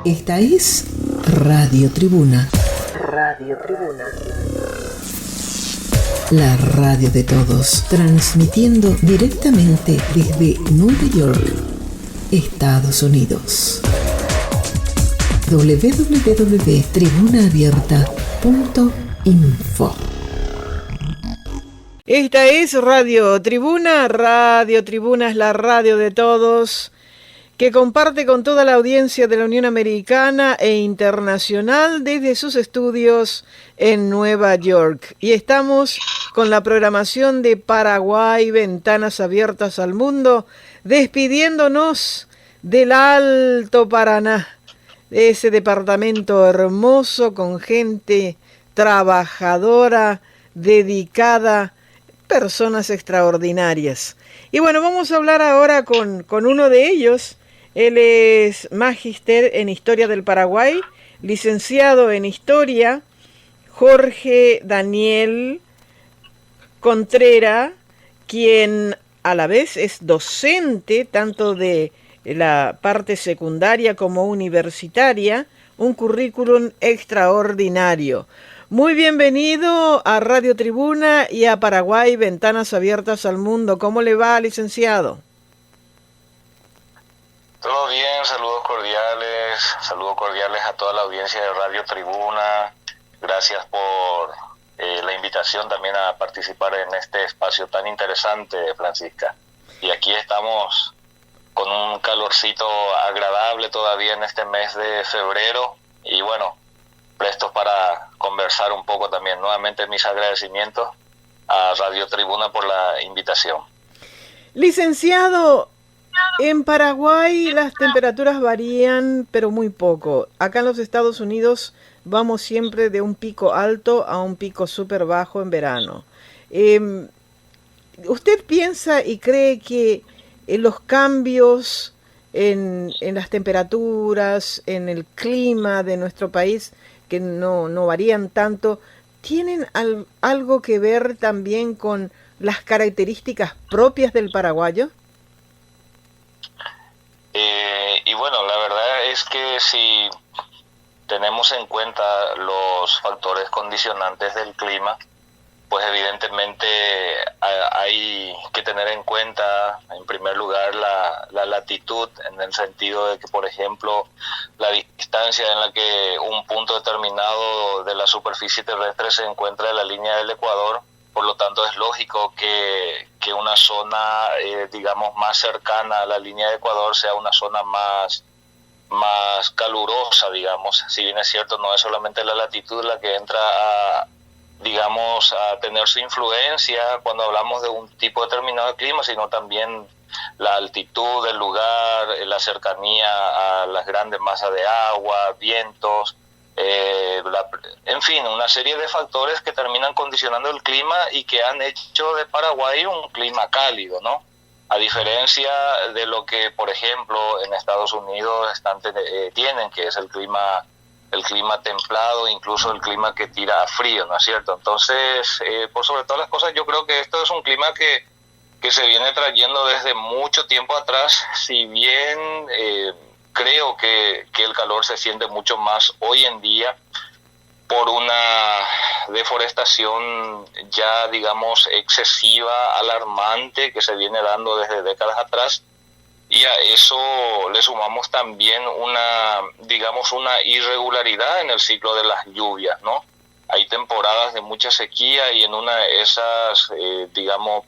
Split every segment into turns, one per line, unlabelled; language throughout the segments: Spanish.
Esta es Radio Tribuna. Radio Tribuna. La radio de todos, transmitiendo directamente desde Nueva York, Estados Unidos. www.tribunaabierta.info.
Esta es Radio Tribuna. Radio Tribuna es la radio de todos, que comparte con toda la audiencia de la Unión Americana e internacional desde sus estudios en Nueva York. Y estamos con la programación de Paraguay, Ventanas Abiertas al Mundo, despidiéndonos del Alto Paraná, de ese departamento hermoso con gente trabajadora, dedicada, personas extraordinarias. Y bueno, vamos a hablar ahora con uno de ellos. Él es magíster en Historia del Paraguay, licenciado en Historia, Jorge Daniel Contreras, quien a la vez es docente tanto de la parte secundaria como universitaria, un currículum extraordinario. Muy bienvenido a Radio Tribuna y a Paraguay, Ventanas Abiertas al Mundo. ¿Cómo le va, licenciado?
Todo bien, saludos cordiales a toda la audiencia de Radio Tribuna. Gracias por la invitación también a participar en este espacio tan interesante, Francisca. Y aquí estamos con un calorcito agradable todavía en este mes de febrero y bueno, prestos para conversar un poco también. Nuevamente mis agradecimientos a Radio Tribuna por la invitación.
Licenciado, en Paraguay las temperaturas varían, pero muy poco. Acá en los Estados Unidos vamos siempre de un pico alto a un pico súper bajo en verano. ¿Usted piensa y cree que los cambios en las temperaturas, en el clima de nuestro país, que no varían tanto, tienen algo que ver también con las características propias del paraguayo?
Y bueno, la verdad es que si tenemos en cuenta los factores condicionantes del clima, pues evidentemente hay que tener en cuenta, en primer lugar, la latitud, en el sentido de que, por ejemplo, la distancia en la que un punto determinado de la superficie terrestre se encuentra en la línea del Ecuador. Por lo tanto, es lógico que una zona, digamos, más cercana a la línea de Ecuador sea una zona más calurosa, digamos. Si bien es cierto, no es solamente la latitud la que entra a tener su influencia cuando hablamos de un tipo determinado de clima, sino también la altitud del lugar, la cercanía a las grandes masas de agua, vientos, en fin, una serie de factores que terminan condicionando el clima y que han hecho de Paraguay un clima cálido, ¿no? A diferencia de lo que, por ejemplo, en Estados Unidos tienen, que es el clima templado, incluso el clima que tira a frío, ¿no es cierto? Entonces, por sobre todas las cosas, yo creo que esto es un clima que se viene trayendo desde mucho tiempo atrás, si bien creo que el calor se siente mucho más hoy en día por una deforestación ya, digamos, excesiva, alarmante, que se viene dando desde décadas atrás. Y a eso le sumamos también una irregularidad en el ciclo de las lluvias, ¿no? Hay temporadas de mucha sequía y en una de esas,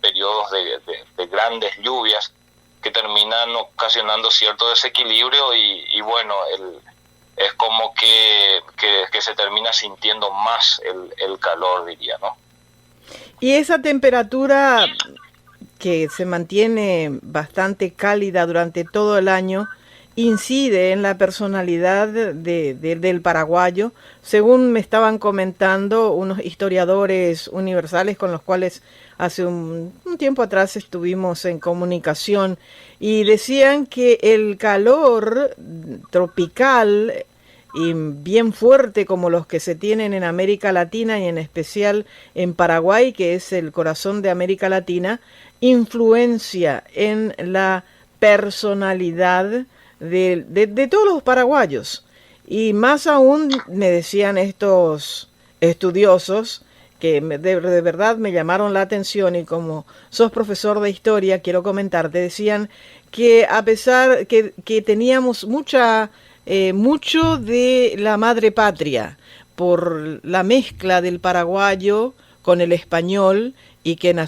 periodos de grandes lluvias que terminan ocasionando cierto desequilibrio y bueno, es como que se termina sintiendo más el calor, diría, ¿no?
Y esa temperatura que se mantiene bastante cálida durante todo el año, incide en la personalidad del paraguayo, según me estaban comentando unos historiadores universales con los cuales hace un tiempo atrás estuvimos en comunicación, y decían que el calor tropical y bien fuerte como los que se tienen en América Latina y en especial en Paraguay, que es el corazón de América Latina, influencia en la personalidad de todos los paraguayos. Y más aún me decían estos estudiosos que de verdad me llamaron la atención, y como sos profesor de historia quiero comentarte, decían que a pesar que teníamos mucho de la madre patria por la mezcla del paraguayo con el español, y quedó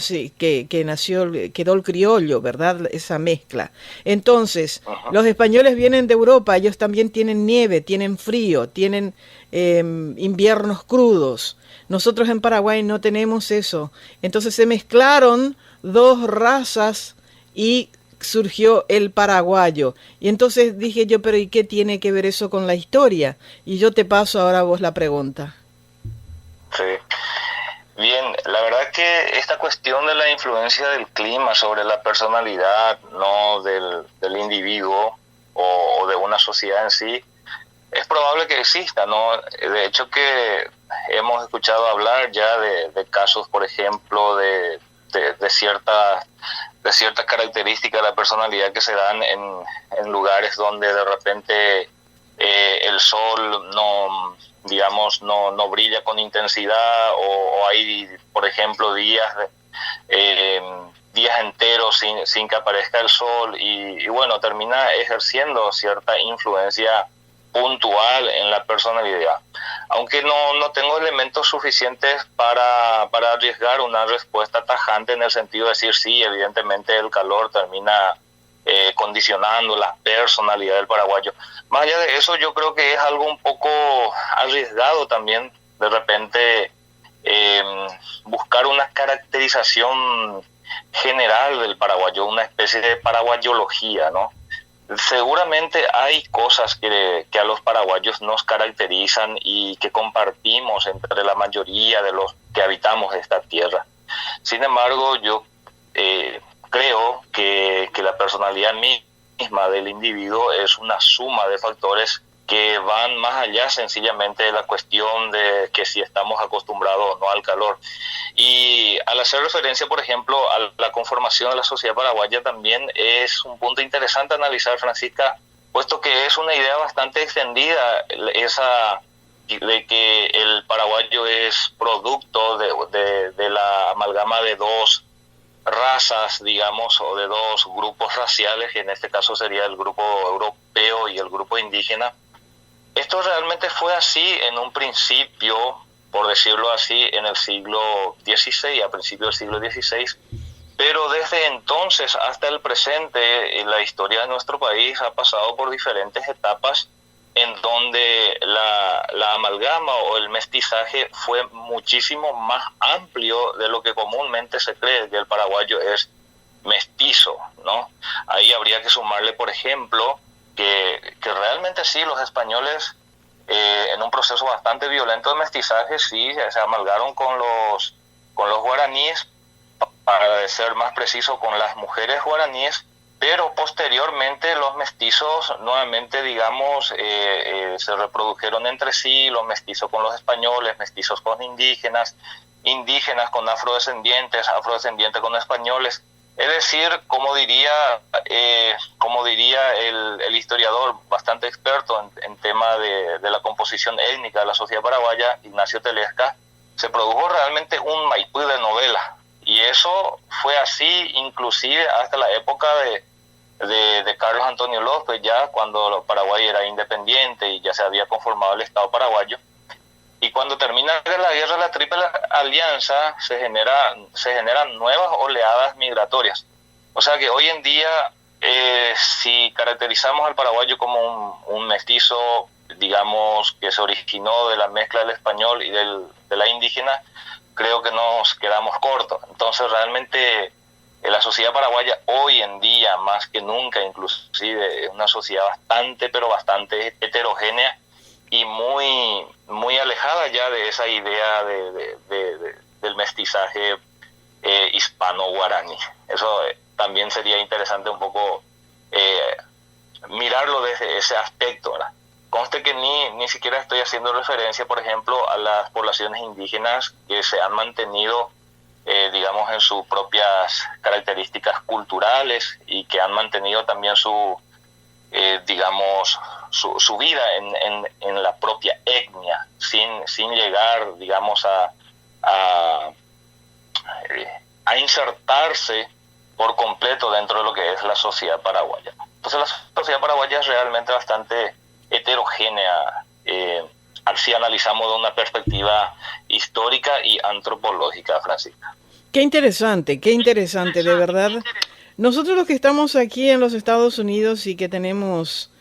el criollo, ¿verdad? Esa mezcla. Entonces, los españoles vienen de Europa, ellos también tienen nieve, tienen frío, tienen inviernos crudos. Nosotros en Paraguay no tenemos eso. Entonces se mezclaron dos razas y surgió el paraguayo. Y entonces dije yo, pero ¿y qué tiene que ver eso con la historia? Y yo te paso ahora a vos la pregunta.
Sí. Bien, la verdad que esta cuestión de la influencia del clima sobre la personalidad, no del individuo o de una sociedad en sí, es probable que exista, ¿no? De hecho que hemos escuchado hablar ya de casos, por ejemplo, de ciertas características de la personalidad que se dan en lugares donde de repente el sol no brilla con intensidad, o hay, por ejemplo, días enteros sin que aparezca el sol, y bueno, termina ejerciendo cierta influencia puntual en la personalidad. Aunque no tengo elementos suficientes para arriesgar una respuesta tajante en el sentido de decir sí, evidentemente el calor termina condicionando la personalidad del paraguayo. Más allá de eso, yo creo que es algo un poco arriesgado también de repente buscar una caracterización general del paraguayo, una especie de paraguayología, ¿no? Seguramente hay cosas que a los paraguayos nos caracterizan y que compartimos entre la mayoría de los que habitamos esta tierra. Sin embargo, yo creo que la personalidad misma del individuo es una suma de factores que van más allá sencillamente de la cuestión de que si estamos acostumbrados o no al calor. Y al hacer referencia, por ejemplo, a la conformación de la sociedad paraguaya, también es un punto interesante analizar, Francisca, puesto que es una idea bastante extendida esa de que el paraguayo es producto de la amalgama de dos razas, digamos, o de dos grupos raciales, que en este caso sería el grupo europeo y el grupo indígena. Esto realmente fue así en un principio, por decirlo así, en el siglo XVI, a principios del siglo XVI, pero desde entonces hasta el presente, la historia de nuestro país ha pasado por diferentes etapas en donde la amalgama o el mestizaje fue muchísimo más amplio de lo que comúnmente se cree, que el paraguayo es mestizo, ¿no? Ahí habría que sumarle, por ejemplo, que realmente sí, los españoles en un proceso bastante violento de mestizaje sí se amalgaron con los guaraníes, para ser más preciso con las mujeres guaraníes, pero posteriormente los mestizos nuevamente, digamos, se reprodujeron entre sí, los mestizos con los españoles, mestizos con indígenas, indígenas con afrodescendientes, afrodescendientes con españoles. Es decir, como diría el historiador bastante experto en tema de la composición étnica de la sociedad paraguaya, Ignacio Telesca, se produjo realmente un Maipú de novela. Y eso fue así inclusive hasta la época de Carlos Antonio López, ya cuando Paraguay era independiente y ya se había conformado el Estado paraguayo. Y cuando termina la guerra de la Triple Alianza, se generan nuevas oleadas migratorias. O sea que hoy en día, si caracterizamos al paraguayo como un mestizo, digamos, que se originó de la mezcla del español y de la indígena, creo que nos quedamos cortos. Entonces realmente la sociedad paraguaya hoy en día, más que nunca inclusive, es una sociedad bastante heterogénea y muy, muy alejada ya de esa idea del mestizaje hispano-guaraní. Eso también sería interesante un poco mirarlo desde ese aspecto, ¿verdad? Conste que ni siquiera estoy haciendo referencia, por ejemplo, a las poblaciones indígenas que se han mantenido, digamos, en sus propias características culturales y que han mantenido también su digamos, su vida en la propia etnia, sin llegar, digamos, a insertarse por completo dentro de lo que es la sociedad paraguaya. Entonces la sociedad paraguaya es realmente bastante heterogénea, si analizamos de una perspectiva histórica y antropológica, Francisca.
Qué interesante, de verdad. Nosotros los que estamos aquí en los Estados Unidos y que tenemos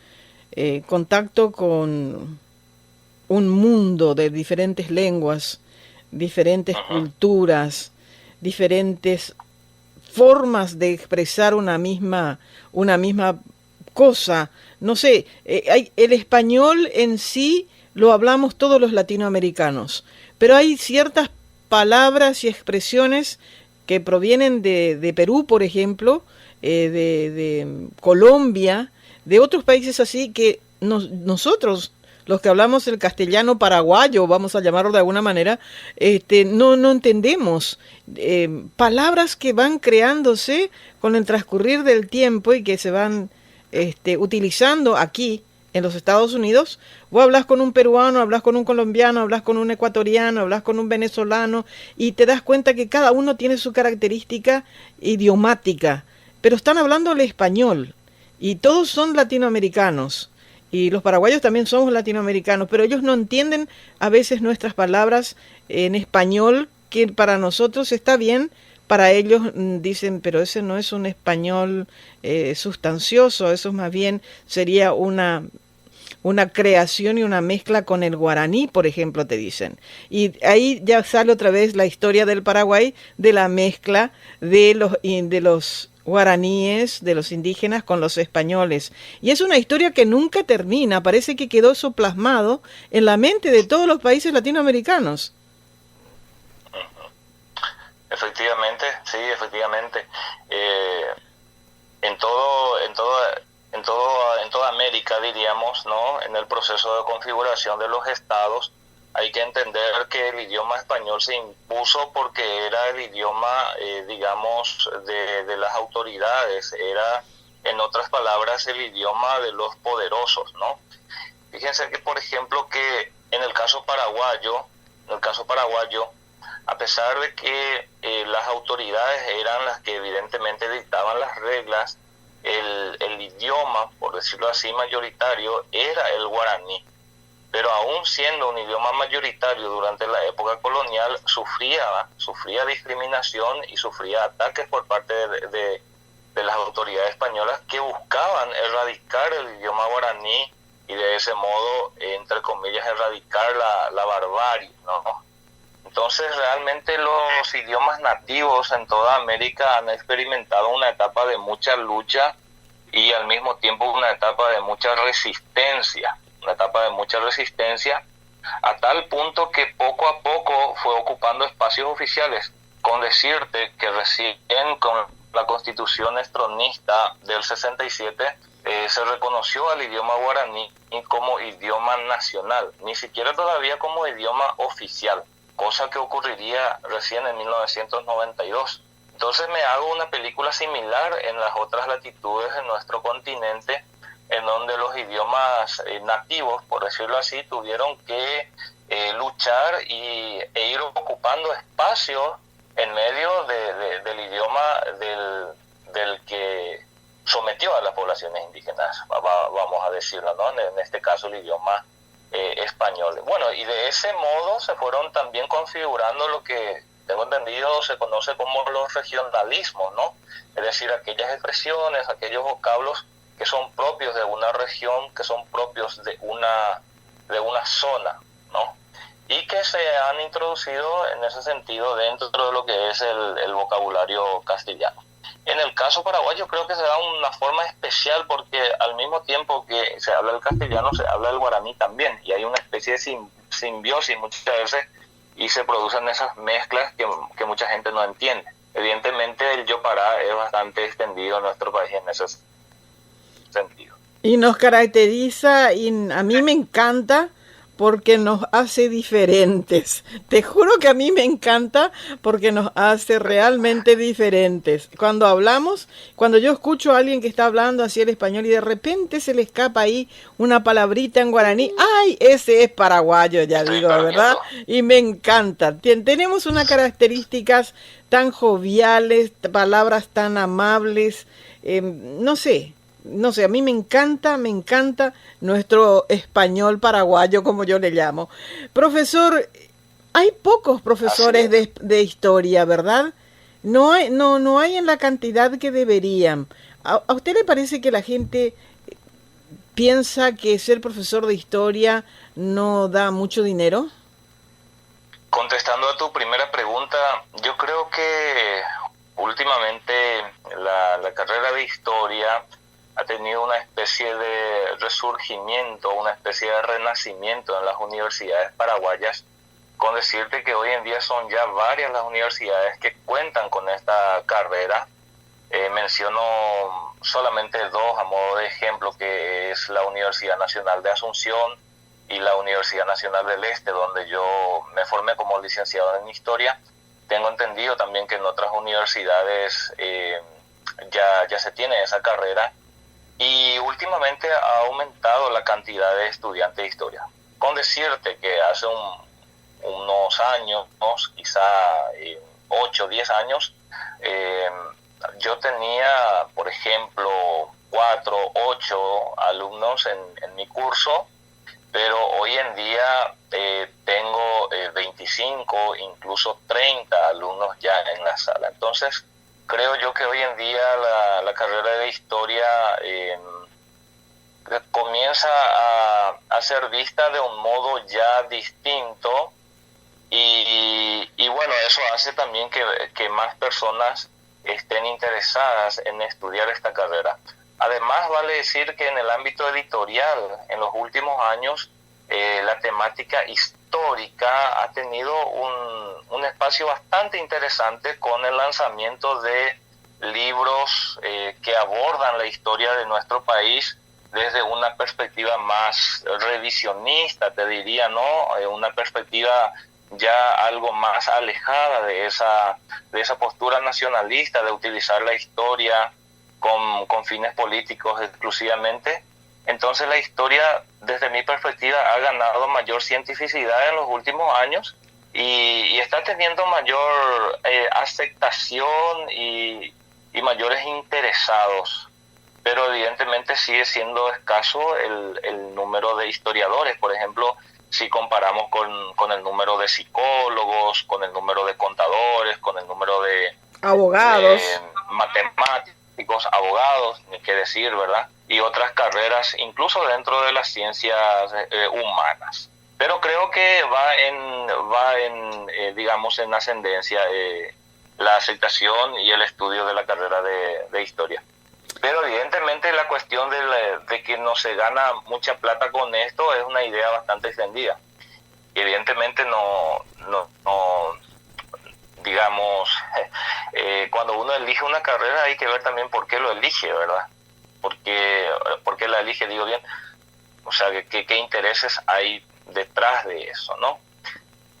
contacto con un mundo de diferentes lenguas, diferentes culturas, diferentes formas de expresar una misma cosa. No sé, el español en sí lo hablamos todos los latinoamericanos, pero hay ciertas palabras y expresiones que provienen de Perú, por ejemplo, de Colombia, de otros países así que nosotros, los que hablamos el castellano paraguayo, vamos a llamarlo de alguna manera, no entendemos. Palabras que van creándose con el transcurrir del tiempo y que se van utilizando aquí en los Estados Unidos. Vos hablas con un peruano, hablas con un colombiano, hablas con un ecuatoriano, hablas con un venezolano y te das cuenta que cada uno tiene su característica idiomática, pero están hablando el español y todos son latinoamericanos. Y los paraguayos también somos latinoamericanos, pero ellos no entienden a veces nuestras palabras en español, que para nosotros está bien, para ellos dicen, pero ese no es un español sustancioso, eso más bien sería una creación y una mezcla con el guaraní, por ejemplo, te dicen. Y ahí ya sale otra vez la historia del Paraguay, de la mezcla de los guaraníes, de los indígenas con los españoles. Y es una historia que nunca termina, parece que quedó eso plasmado en la mente de todos los países latinoamericanos.
Efectivamente, sí, efectivamente. En toda América, diríamos, ¿no? En el proceso de configuración de los estados, hay que entender que el idioma español se impuso porque era el idioma, digamos, de las autoridades, era, en otras palabras, el idioma de los poderosos, ¿no? Fíjense que, por ejemplo, que en el caso paraguayo, a pesar de que las autoridades eran las que evidentemente dictaban las reglas, el idioma, por decirlo así, mayoritario era el guaraní. Pero aún siendo un idioma mayoritario durante la época colonial, sufría discriminación y sufría ataques por parte de las autoridades españolas que buscaban erradicar el idioma guaraní y de ese modo, entre comillas, erradicar la barbarie, ¿no? Entonces, realmente los idiomas nativos en toda América han experimentado una etapa de mucha lucha y al mismo tiempo una etapa de mucha resistencia. A tal punto que poco a poco fue ocupando espacios oficiales. Con decirte que recién con la Constitución estronista del 67 se reconoció al idioma guaraní como idioma nacional, ni siquiera todavía como idioma oficial, cosa que ocurriría recién en 1992. Entonces me hago una película similar en las otras latitudes de nuestro continente, en donde los idiomas nativos, por decirlo así, tuvieron que luchar e ir ocupando espacio en medio del idioma del que sometió a las poblaciones indígenas, vamos a decirlo, ¿no? En este caso el idioma español. Bueno, y de ese modo se fueron también configurando lo que tengo entendido se conoce como los regionalismos, ¿no? Es decir, aquellas expresiones, aquellos vocablos que son propios de una región, que son propios de una zona, ¿no? Y que se han introducido en ese sentido dentro de lo que es el vocabulario castellano. En el caso paraguayo creo que se da una forma especial porque al mismo tiempo que se habla el castellano, se habla el guaraní también, y hay una especie de simbiosis muchas veces y se producen esas mezclas que mucha gente no entiende. Evidentemente el yopará es bastante extendido en nuestro país en ese sentido.
Y nos caracteriza, y a mí me encanta porque nos hace diferentes. Te juro que a mí me encanta porque nos hace realmente diferentes. Cuando hablamos, cuando yo escucho a alguien que está hablando así el español y de repente se le escapa ahí una palabrita en guaraní, ¡ay! Ese es paraguayo, ya digo, ¿verdad? Y me encanta. Tenemos unas características tan joviales, palabras tan amables, no sé, a mí me encanta nuestro español paraguayo, como yo le llamo. Profesor, hay pocos profesores de historia, ¿verdad? No hay en la cantidad que deberían. ¿A usted le parece que la gente piensa que ser profesor de historia no da mucho dinero?
Contestando a tu primera pregunta, yo creo que últimamente la carrera de historia ha tenido una especie de resurgimiento, una especie de renacimiento en las universidades paraguayas, con decirte que hoy en día son ya varias las universidades que cuentan con esta carrera. Menciono solamente dos a modo de ejemplo, que es la Universidad Nacional de Asunción y la Universidad Nacional del Este, donde yo me formé como licenciado en Historia. Tengo entendido también que en otras universidades ya se tiene esa carrera, y últimamente ha aumentado la cantidad de estudiantes de Historia. Con decirte que hace unos años, quizá 8 o 10 años, yo tenía, por ejemplo, 4, 8 alumnos en mi curso, pero hoy en día tengo 25, incluso 30 alumnos ya en la sala. Entonces, creo yo que hoy en día la carrera de historia comienza a ser vista de un modo ya distinto, y bueno, eso hace también que más personas estén interesadas en estudiar esta carrera. Además, vale decir que en el ámbito editorial, en los últimos años, la temática histórica ha tenido un espacio bastante interesante con el lanzamiento de libros que abordan la historia de nuestro país desde una perspectiva más revisionista, te diría, ¿no? Una perspectiva ya algo más alejada de esa postura nacionalista de utilizar la historia con fines políticos exclusivamente. Entonces la historia, desde mi perspectiva, ha ganado mayor cientificidad en los últimos años y está teniendo mayor aceptación y mayores interesados. Pero evidentemente sigue siendo escaso el número de historiadores. Por ejemplo, si comparamos con el número de psicólogos, con el número de contadores, con el número de
abogados,
matemáticos, abogados, ni qué decir, ¿verdad? Y otras carreras, incluso dentro de las ciencias humanas. Pero creo que va en ascendencia la aceptación y el estudio de la carrera de historia. Pero evidentemente la cuestión de que no se gana mucha plata con esto es una idea bastante extendida. Y evidentemente no digamos, cuando uno elige una carrera hay que ver también por qué lo elige, ¿verdad? ¿Por qué la elige? Digo bien, o sea, qué intereses hay detrás de eso, ¿no?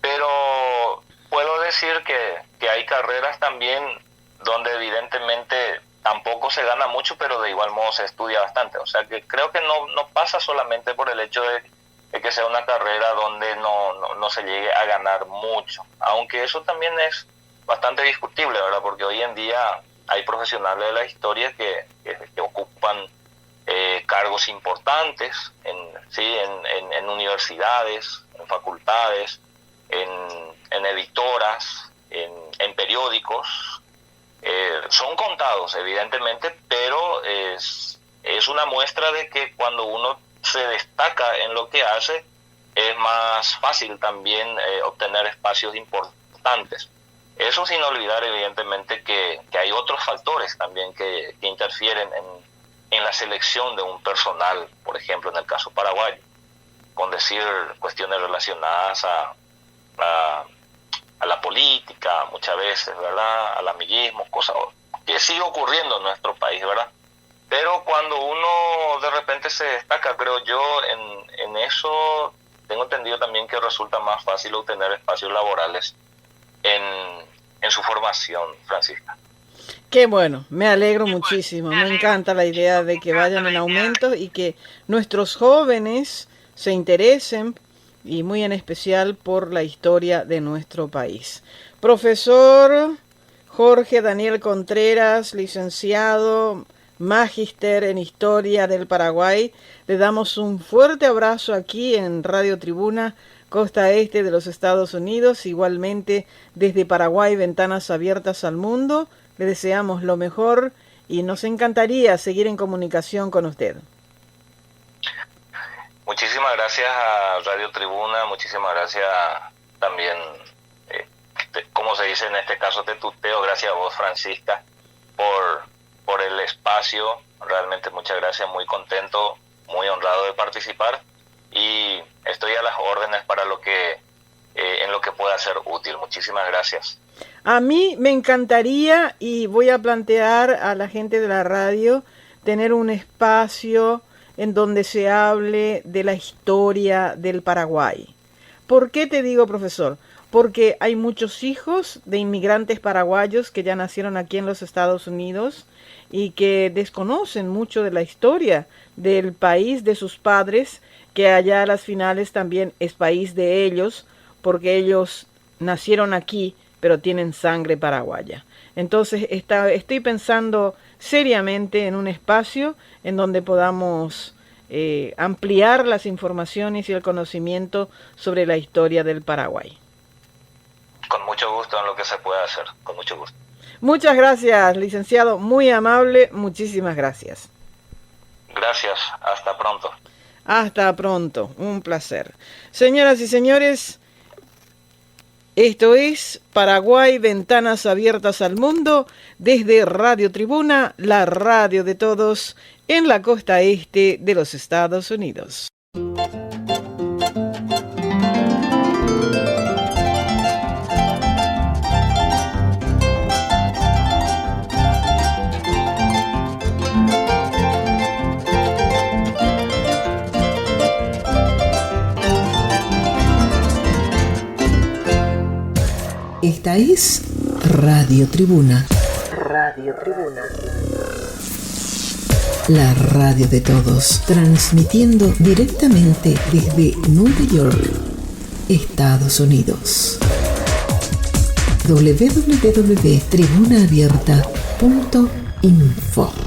Pero puedo decir que hay carreras también donde evidentemente tampoco se gana mucho, pero de igual modo se estudia bastante. O sea, que creo que no pasa solamente por el hecho de que sea una carrera donde no se llegue a ganar mucho. Aunque eso también es bastante discutible, ¿verdad? Porque hoy en día hay profesionales de la historia que ocupan cargos importantes en universidades, en facultades, en editoras, en periódicos. Son contados, evidentemente, pero es una muestra de que cuando uno se destaca en lo que hace, es más fácil también obtener espacios importantes. Eso sin olvidar, evidentemente, que hay otros factores también que interfieren en la selección de un personal, por ejemplo, en el caso paraguayo, con decir cuestiones relacionadas a la política, muchas veces, ¿verdad?, al amiguismo, cosas que sigue ocurriendo en nuestro país, ¿verdad? Pero cuando uno de repente se destaca, creo yo, en eso, tengo entendido también que resulta más fácil obtener espacios laborales en su formación, Francisca.
Qué bueno, me alegro muchísimo, me encanta la idea de que vayan en aumento y que nuestros jóvenes se interesen, y muy en especial por la historia de nuestro país. Profesor Jorge Daniel Contreras, licenciado, magíster en Historia del Paraguay, le damos un fuerte abrazo aquí en Radio Tribuna, costa este de los Estados Unidos, igualmente desde Paraguay, ventanas abiertas al mundo. Le deseamos lo mejor y nos encantaría seguir en comunicación con usted.
Muchísimas gracias a Radio Tribuna, muchísimas gracias también, como se dice en este caso, te tuteo, gracias a vos, Francisca, por el espacio. Realmente muchas gracias, muy contento, muy honrado de participar y estoy a las órdenes para lo que en lo que pueda ser útil. Muchísimas gracias.
A mí me encantaría, y voy a plantear a la gente de la radio, tener un espacio en donde se hable de la historia del Paraguay. ¿Por qué te digo, profesor? Porque hay muchos hijos de inmigrantes paraguayos que ya nacieron aquí en los Estados Unidos y que desconocen mucho de la historia del país de sus padres, que allá a las finales también es país de ellos, porque ellos nacieron aquí, pero tienen sangre paraguaya. Entonces estoy pensando seriamente en un espacio en donde podamos ampliar las informaciones y el conocimiento sobre la historia del Paraguay.
Con mucho gusto en lo que se pueda hacer, con mucho gusto.
Muchas gracias, licenciado, muy amable, muchísimas gracias.
Gracias, hasta pronto.
Hasta pronto, un placer. Señoras y señores, esto es Paraguay, ventanas abiertas al mundo, desde Radio Tribuna, la radio de todos, en la costa este de los Estados Unidos.
Esta es Radio Tribuna. Radio Tribuna. La radio de todos, transmitiendo directamente desde Nueva York, Estados Unidos. www.tribunaabierta.info